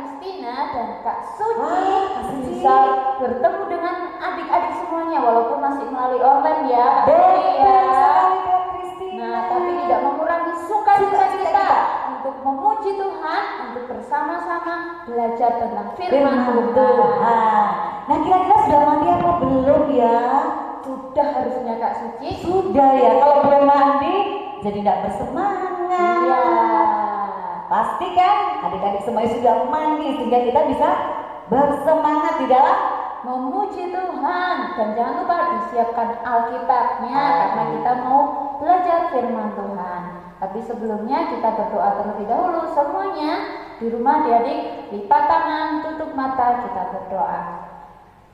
Kristina dan Kak Suci Wah, Kak Suci. bisa bertemu dengan adik-adik semuanya walaupun masih melalui online ya, Kak Suci Betul ya. sekali Kak Kristina. Nah, tapi tidak mengurangi sukacita kita untuk memuji Tuhan, untuk bersama-sama belajar tentang firman Tuhan. Nah, kira-kira sudah mandi apa belum ya? Sudah harusnya Kak Suci. Sudah ya. Kalau belum mandi, jadi tidak bersemangat. Iya. Pasti kan adik-adik semuanya sudah mandi sehingga kita bisa bersemangat di dalam Memuji Tuhan. Dan jangan lupa disiapkan Alkitabnya karena kita mau belajar firman Tuhan. Tapi sebelumnya kita berdoa terlebih dahulu semuanya. Di rumah adik-adik, lipat tangan, tutup mata, kita berdoa.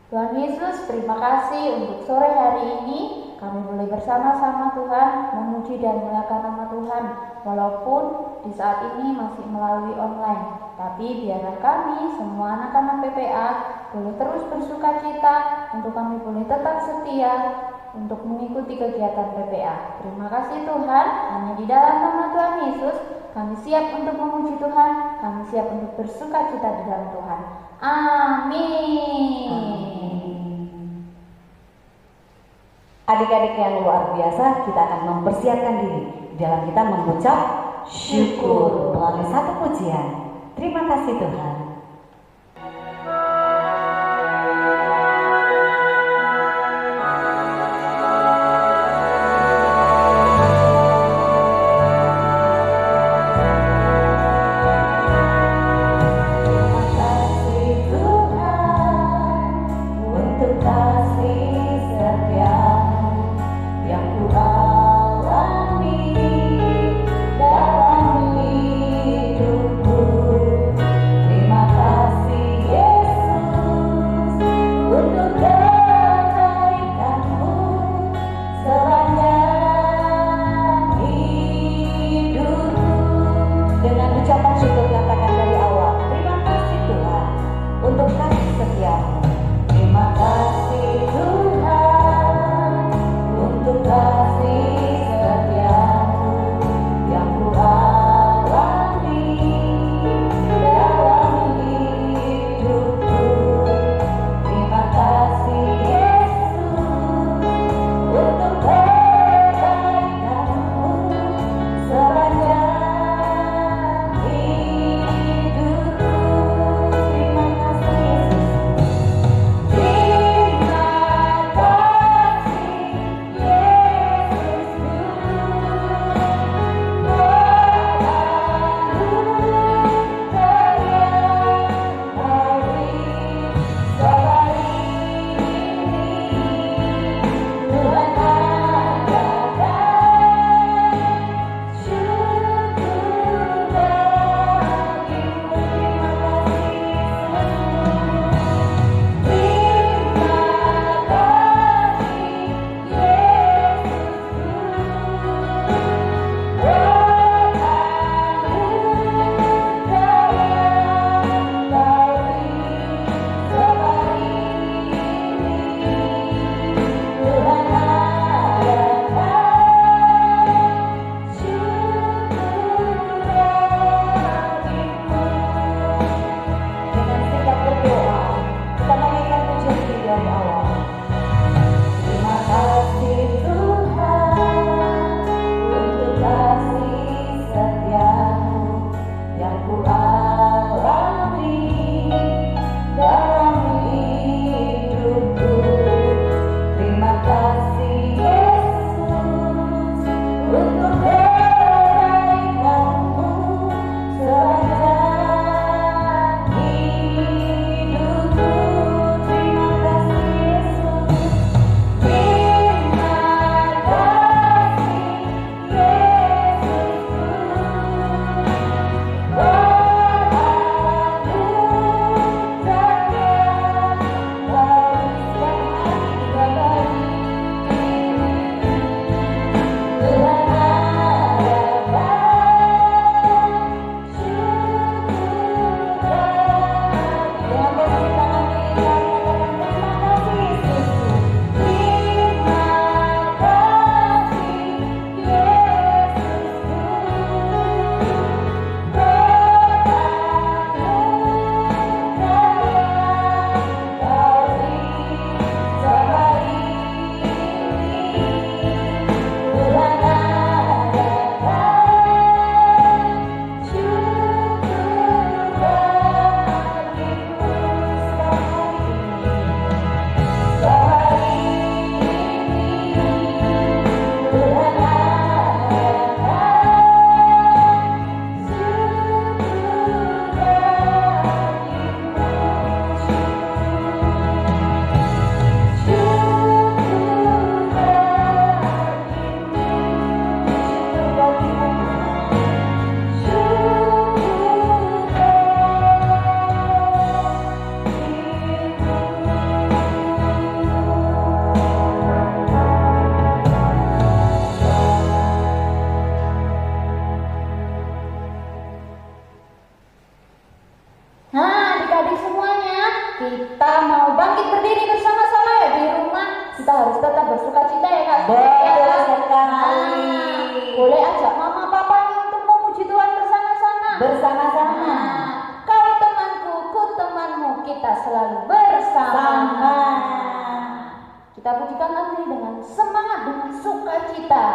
Tuhan Yesus, terima kasih untuk sore hari ini kami boleh bersama-sama Tuhan memuji dan memuliakan nama Tuhan walaupun di saat ini masih melalui online. Tapi biarlah kami semua anak-anak PPA boleh terus bersuka cita untuk kami boleh tetap setia untuk mengikuti kegiatan PPA. Terima kasih Tuhan, hanya di dalam nama Tuhan Yesus kami siap untuk memuji Tuhan, kami siap untuk bersuka cita di dalam Tuhan. Amin. adik-adik yang luar biasa. Kita akan mempersiapkan diri dalam kita mengucap syukur melalui satu pujian. Terima kasih Tuhan. Terima kita mau bangkit berdiri bersama-sama ya di rumah. Kita harus tetap bersuka cita ya Kak. Betul sekali. Boleh ajak mama papanya untuk memuji Tuhan bersama-sama. Bersama-sama. Kau temanku, ku temanmu, kita selalu bersama. Kita pujikan lagu ini dengan semangat, dengan sukacita.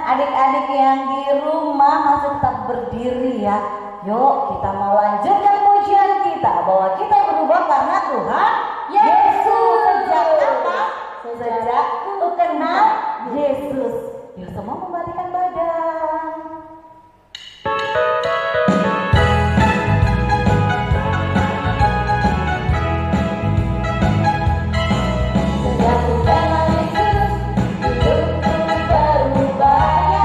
Adik-adik yang di rumah masih tetap berdiri ya. Yuk kita mau lanjutkan pujian kita, bahwa kita berubah karena Tuhan Yesus. Sejak apa? Sejak ku kenal Yesus. Yuk semua membalikkan badan. Sejak ku kenal Yesus, hidupku berubah.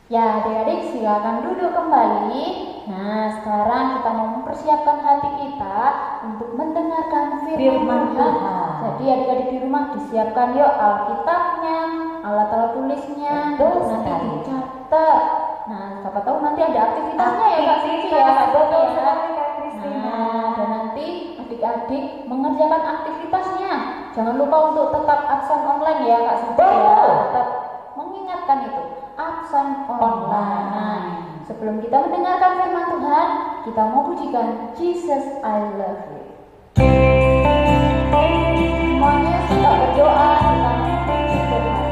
Ya, adik-adik silakan duduk kembali. Nah, sekarang kita mau mempersiapkan hati kita untuk mendengarkan firman Tuhan. Jadi adik-adik di rumah disiapkan yuk Alkitabnya, alat-alat tulisnya, nanti dicatat. Nah, siapa tahu nanti ada aktivitasnya ya Kak Siti ya. Betul ya. sekali Kak Kristina. Nah, dan nanti adik-adik mengerjakan aktivitasnya. Jangan lupa untuk tetap absen online ya Kak Siti ya. Tetap mengingatkan itu. Absen online. Sebelum kita mendengarkan firman Tuhan, kita mau pujikan Jesus I Love You. Semuanya sudah berdoa, kita memuji Tuhan.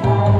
I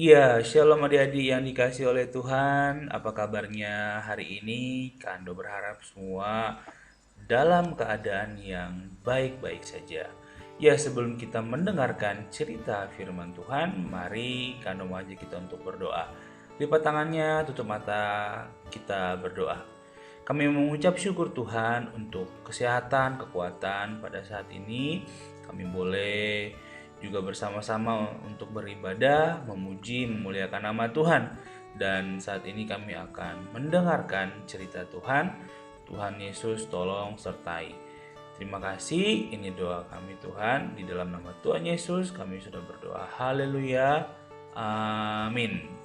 Ya, shalom adik-adik yang dikasih oleh Tuhan. Apa kabarnya hari ini? Kando berharap semua dalam keadaan yang baik-baik saja. Ya, sebelum kita mendengarkan cerita firman Tuhan, mari Kando mengajak kita untuk berdoa. Lipat tangannya, tutup mata, kita berdoa. Kami mengucap syukur Tuhan untuk kesehatan, kekuatan pada saat ini. Kami boleh juga bersama-sama untuk beribadah, memuji, memuliakan nama Tuhan. Dan saat ini kami akan mendengarkan cerita Tuhan. Tuhan Yesus tolong sertai. Terima kasih, ini doa kami Tuhan. Di dalam nama Tuhan Yesus kami sudah berdoa. Haleluya. Amin.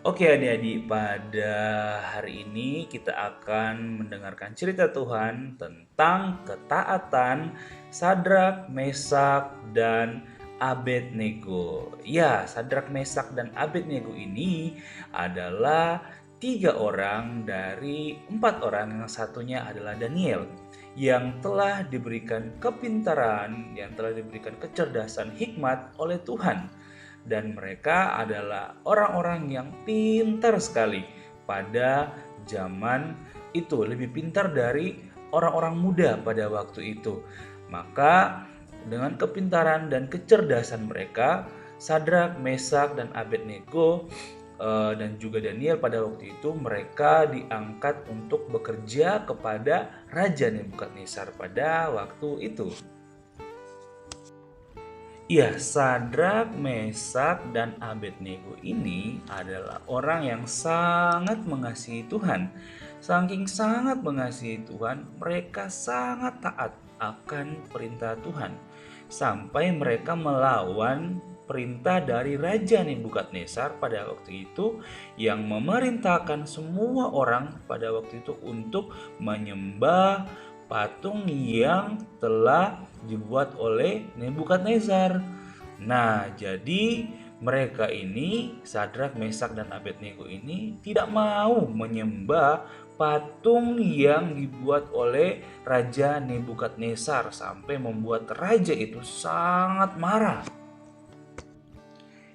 Oke adik-adik, pada hari ini kita akan mendengarkan cerita Tuhan tentang ketaatan Sadrak, Mesak, dan Abednego. Ya, Sadrak, Mesak, dan Abednego ini adalah 3 orang dari 4 orang, yang satunya adalah Daniel, yang telah diberikan kepintaran, yang telah diberikan kecerdasan hikmat oleh Tuhan. Dan mereka adalah orang-orang yang pintar sekali pada zaman itu, lebih pintar dari orang-orang muda pada waktu itu. Maka dengan kepintaran dan kecerdasan mereka, Sadrak, Mesak, dan Abednego dan juga Daniel pada waktu itu, mereka diangkat untuk bekerja kepada Raja Nebukadnezar pada waktu itu. Ya, Sadrak, Mesak, dan Abednego ini adalah orang yang sangat mengasihi Tuhan. Saking sangat mengasihi Tuhan, mereka sangat taat akan perintah Tuhan. Sampai mereka melawan perintah dari Raja Nebukadnezar pada waktu itu, yang memerintahkan semua orang pada waktu itu untuk menyembah patung yang telah dibuat oleh Nebukadnezar. Nah, jadi mereka ini, Sadrak, Mesak, dan Abednego ini tidak mau menyembah patung yang dibuat oleh Raja Nebukadnezar, sampai membuat raja itu sangat marah.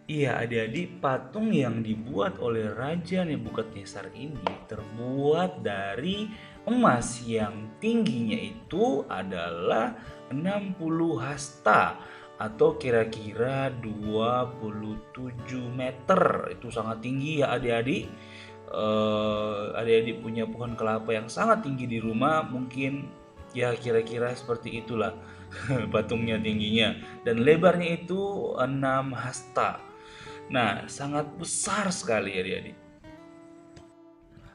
Iya adik-adik, patung yang dibuat oleh Raja Nebukadnezar ini terbuat dari emas yang tingginya itu adalah 60 hasta atau kira-kira 27 meter. Itu sangat tinggi ya adik-adik. Adik-adik punya pohon kelapa yang sangat tinggi di rumah, mungkin ya kira-kira seperti itulah patungnya tingginya, dan lebarnya itu 6 hasta. Nah, sangat besar sekali adik-adik.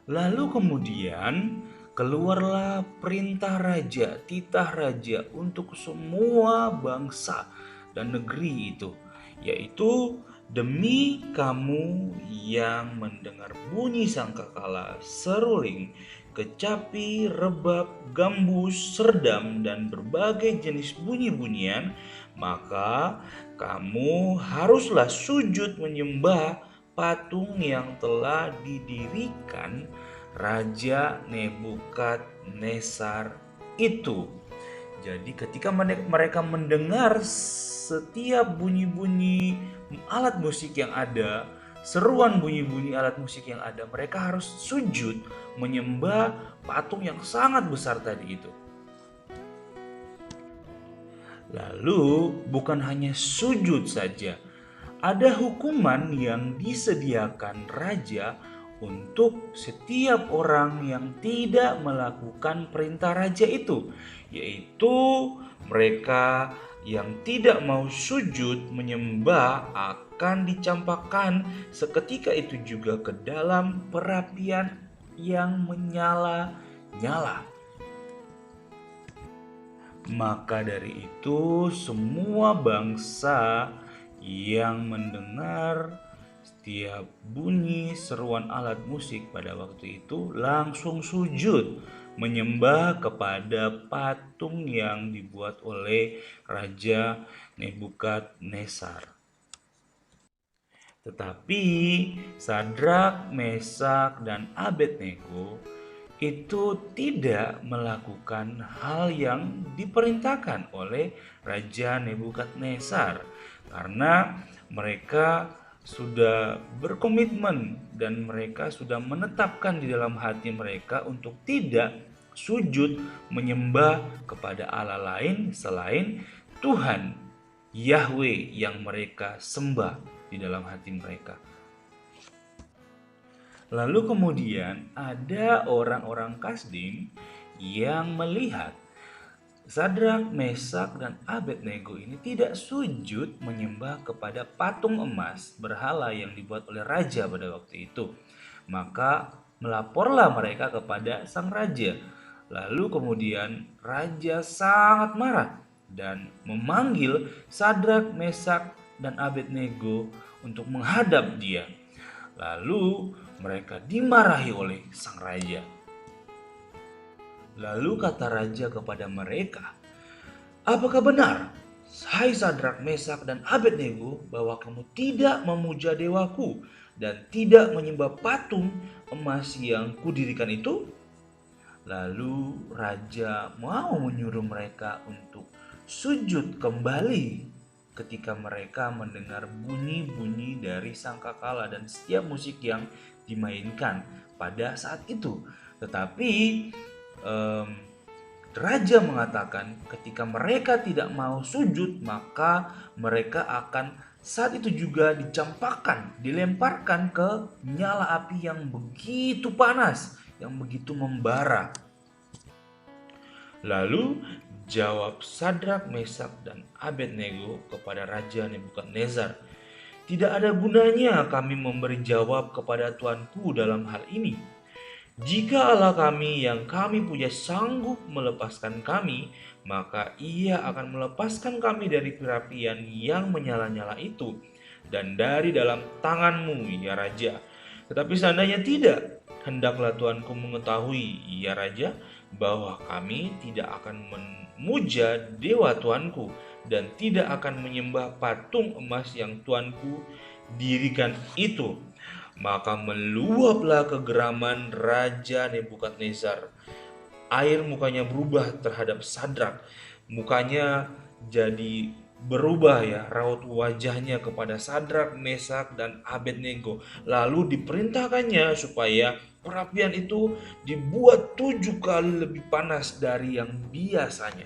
Lalu kemudian keluarlah perintah raja, titah raja untuk semua bangsa dan negeri itu, yaitu demi kamu yang mendengar bunyi sangkakala, seruling, kecapi, rebab, gambus, serdam, dan berbagai jenis bunyi-bunyian, maka kamu haruslah sujud menyembah patung yang telah didirikan Raja Nebukadnezar itu. Jadi ketika mereka mendengar setiap bunyi-bunyi alat musik yang ada, seruan bunyi-bunyi alat musik yang ada, mereka harus sujud menyembah patung yang sangat besar tadi itu. Lalu bukan hanya sujud saja, ada hukuman yang disediakan raja untuk setiap orang yang tidak melakukan perintah raja itu, yaitu mereka yang tidak mau sujud menyembah akan dicampakkan seketika itu juga ke dalam perapian yang menyala-nyala. Maka dari itu semua bangsa yang mendengar setiap bunyi seruan alat musik pada waktu itu langsung sujud menyembah kepada patung yang dibuat oleh Raja Nebukadnezar. Tetapi Sadrak, Mesak, dan Abednego itu tidak melakukan hal yang diperintahkan oleh Raja Nebukadnezar, karena mereka sudah berkomitmen dan mereka sudah menetapkan di dalam hati mereka untuk tidak sujud menyembah kepada Allah lain selain Tuhan Yahweh yang mereka sembah di dalam hati mereka. Lalu kemudian ada orang-orang Kasdim yang melihat Sadrak, Mesak, dan Abednego ini tidak sujud menyembah kepada patung emas berhala yang dibuat oleh raja pada waktu itu. Maka melaporlah mereka kepada sang raja. Lalu kemudian raja sangat marah dan memanggil Sadrak, Mesak, dan Abednego untuk menghadap dia. Lalu mereka dimarahi oleh sang raja. Lalu kata raja kepada mereka, "Apakah benar, hai Sadrak, Mesak, dan Abednego, bahwa kamu tidak memuja dewaku dan tidak menyembah patung emas yang kudirikan itu?" Lalu raja mau menyuruh mereka untuk sujud kembali ketika mereka mendengar bunyi-bunyi dari sangkakala dan setiap musik yang dimainkan pada saat itu. Tetapi raja mengatakan ketika mereka tidak mau sujud, maka mereka akan saat itu juga dicampakkan, dilemparkan ke nyala api yang begitu panas, yang begitu membara. Lalu jawab Sadrak, Mesak, dan Abednego kepada Raja Nebukadnezar, "Tidak ada gunanya kami memberi jawab kepada tuanku dalam hal ini. Jika Allah kami yang kami puja sanggup melepaskan kami, maka ia akan melepaskan kami dari perapian yang menyala-nyala itu dan dari dalam tanganmu, ya Raja. Tetapi seandainya tidak, hendaklah tuanku mengetahui, ya Raja, bahwa kami tidak akan memuja dewa tuanku dan tidak akan menyembah patung emas yang tuanku dirikan itu." Maka meluaplah kegeraman Raja Nebukadnezar. Air mukanya berubah terhadap Sadrak. Mukanya jadi berubah ya, raut wajahnya kepada Sadrak, Mesak, dan Abednego. Lalu diperintahkannya supaya perapian itu dibuat 7 kali lebih panas dari yang biasanya.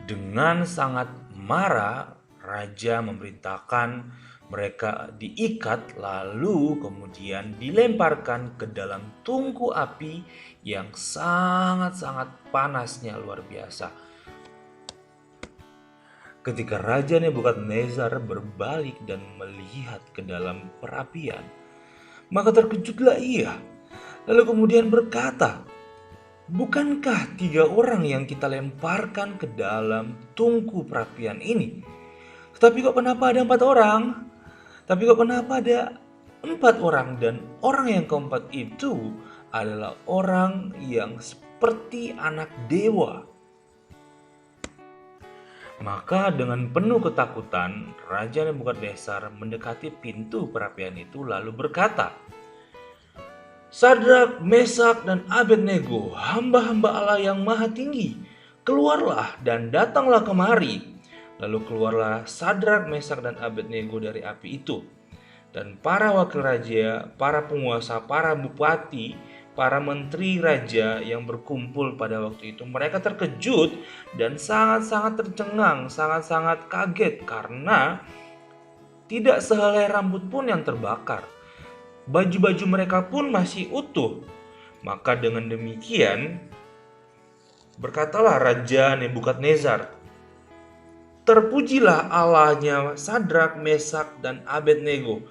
Dengan sangat marah, raja memerintahkan mereka diikat lalu kemudian dilemparkan ke dalam tungku api yang sangat-sangat panasnya luar biasa. Ketika Raja Nebukadnezar berbalik dan melihat ke dalam perapian, maka terkejutlah ia. Lalu kemudian berkata, "Bukankah 3 orang yang kita lemparkan ke dalam tungku perapian ini? Tapi kok kenapa ada 4 orang? Tapi kok kenapa ada 4 orang dan orang yang keempat itu adalah orang yang seperti anak dewa?" Maka dengan penuh ketakutan, Raja Nebukadnezar mendekati pintu perapian itu lalu berkata, "Sadrak, Mesak, dan Abednego, hamba-hamba Allah yang maha tinggi, keluarlah dan datanglah kemari." Lalu keluarlah Sadrak, Mesak, dan Abednego dari api itu. Dan para wakil raja, para penguasa, para bupati, para menteri raja yang berkumpul pada waktu itu, mereka terkejut dan sangat-sangat tercengang, sangat-sangat kaget karena tidak sehelai rambut pun yang terbakar. Baju-baju mereka pun masih utuh. Maka dengan demikian berkatalah Raja Nebukadnezar, "Terpujilah Allahnya Sadrak, Mesak, dan Abednego.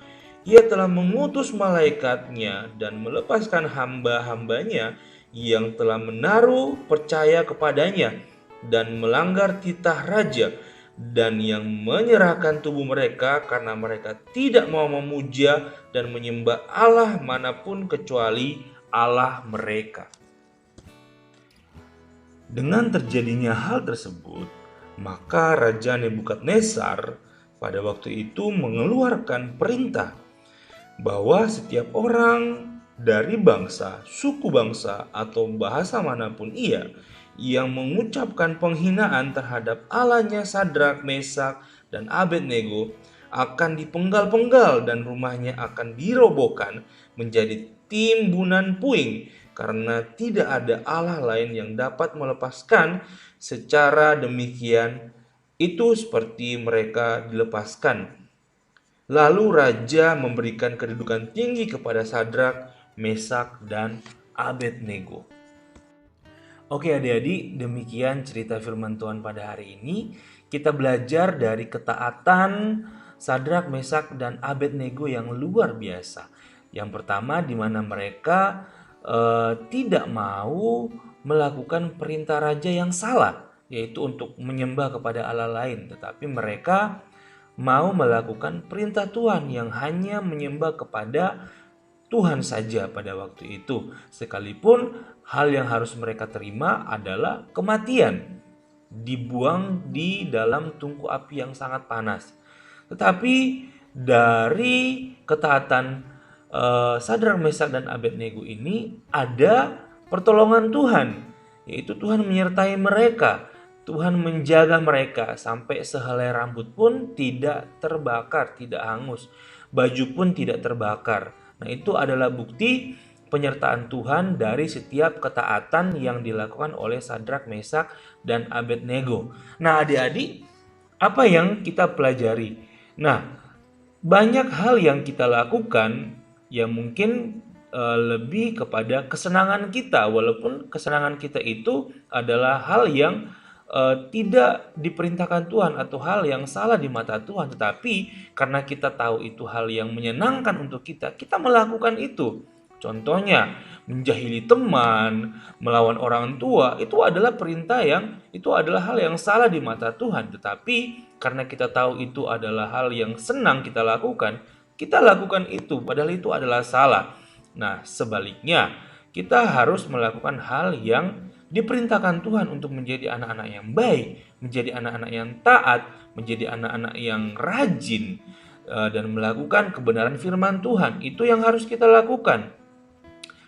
Ia telah mengutus malaikatnya dan melepaskan hamba-hambanya yang telah menaruh percaya kepadanya dan melanggar titah raja, dan yang menyerahkan tubuh mereka karena mereka tidak mau memuja dan menyembah Allah manapun kecuali Allah mereka." Dengan terjadinya hal tersebut, maka Raja Nebukadnezar pada waktu itu mengeluarkan perintah bahwa setiap orang dari bangsa, suku bangsa, atau bahasa manapun ia yang mengucapkan penghinaan terhadap Allahnya Sadrak, Mesak, dan Abednego akan dipenggal-penggal dan rumahnya akan dirobohkan menjadi timbunan puing, karena tidak ada Allah lain yang dapat melepaskan secara demikian itu seperti mereka dilepaskan. Lalu raja memberikan kedudukan tinggi kepada Sadrak, Mesak, dan Abednego. Oke adik-adik, demikian cerita firman Tuhan pada hari ini. Kita belajar dari ketaatan Sadrak, Mesak, dan Abednego yang luar biasa. Yang pertama, di mana mereka tidak mau melakukan perintah raja yang salah, yaitu untuk menyembah kepada Allah lain, tetapi mereka mau melakukan perintah Tuhan yang hanya menyembah kepada Tuhan saja pada waktu itu. Sekalipun hal yang harus mereka terima adalah kematian, dibuang di dalam tungku api yang sangat panas. Tetapi dari ketaatan Sadrak, Mesak, dan Abednego ini ada pertolongan Tuhan, yaitu Tuhan menyertai mereka. Tuhan menjaga mereka sampai sehelai rambut pun tidak terbakar, tidak hangus. Baju pun tidak terbakar. Nah, itu adalah bukti penyertaan Tuhan dari setiap ketaatan yang dilakukan oleh Sadrak, Mesak, dan Abednego. Nah, adik-adik, apa yang kita pelajari? Nah, banyak hal yang kita lakukan yang mungkin lebih kepada kesenangan kita, walaupun kesenangan kita itu adalah hal yang tidak diperintahkan Tuhan atau hal yang salah di mata Tuhan, tetapi karena kita tahu itu hal yang menyenangkan untuk kita, kita melakukan itu. Contohnya menjahili teman, melawan orang tua, itu adalah hal yang salah di mata Tuhan, tetapi karena kita tahu itu adalah hal yang senang kita lakukan itu, padahal itu adalah salah. Nah, sebaliknya kita harus melakukan hal yang diperintahkan Tuhan untuk menjadi anak-anak yang baik, menjadi anak-anak yang taat, menjadi anak-anak yang rajin, dan melakukan kebenaran firman Tuhan. Itu yang harus kita lakukan.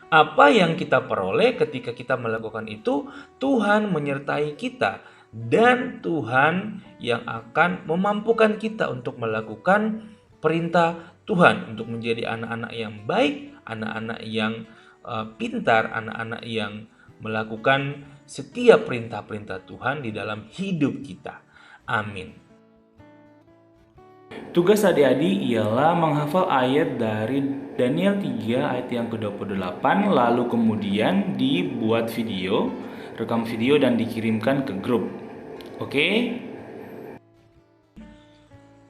Apa yang kita peroleh ketika kita melakukan itu, Tuhan menyertai kita, dan Tuhan yang akan memampukan kita untuk melakukan perintah Tuhan, untuk menjadi anak-anak yang baik, anak-anak yang pintar, anak-anak yang melakukan setiap perintah-perintah Tuhan di dalam hidup kita. Amin. Tugas adik-adik ialah menghafal ayat dari Daniel 3 ayat yang ke-28, lalu kemudian dibuat video, rekam video dan dikirimkan ke grup. Oke?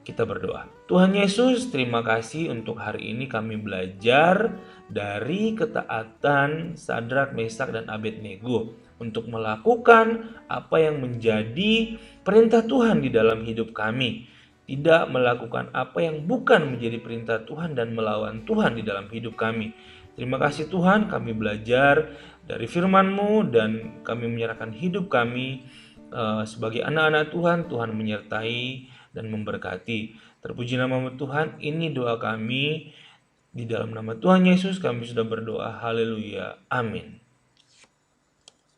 Kita berdoa. Tuhan Yesus, terima kasih untuk hari ini kami belajar dari ketaatan Sadrak, Mesak, dan Abednego untuk melakukan apa yang menjadi perintah Tuhan di dalam hidup kami. Tidak melakukan apa yang bukan menjadi perintah Tuhan dan melawan Tuhan di dalam hidup kami. Terima kasih Tuhan, kami belajar dari firman-Mu dan kami menyerahkan hidup kami sebagai anak-anak Tuhan. Tuhan menyertai dan memberkati. Terpuji nama Tuhan, ini doa kami. Di dalam nama Tuhan Yesus kami sudah berdoa. Haleluya. Amin.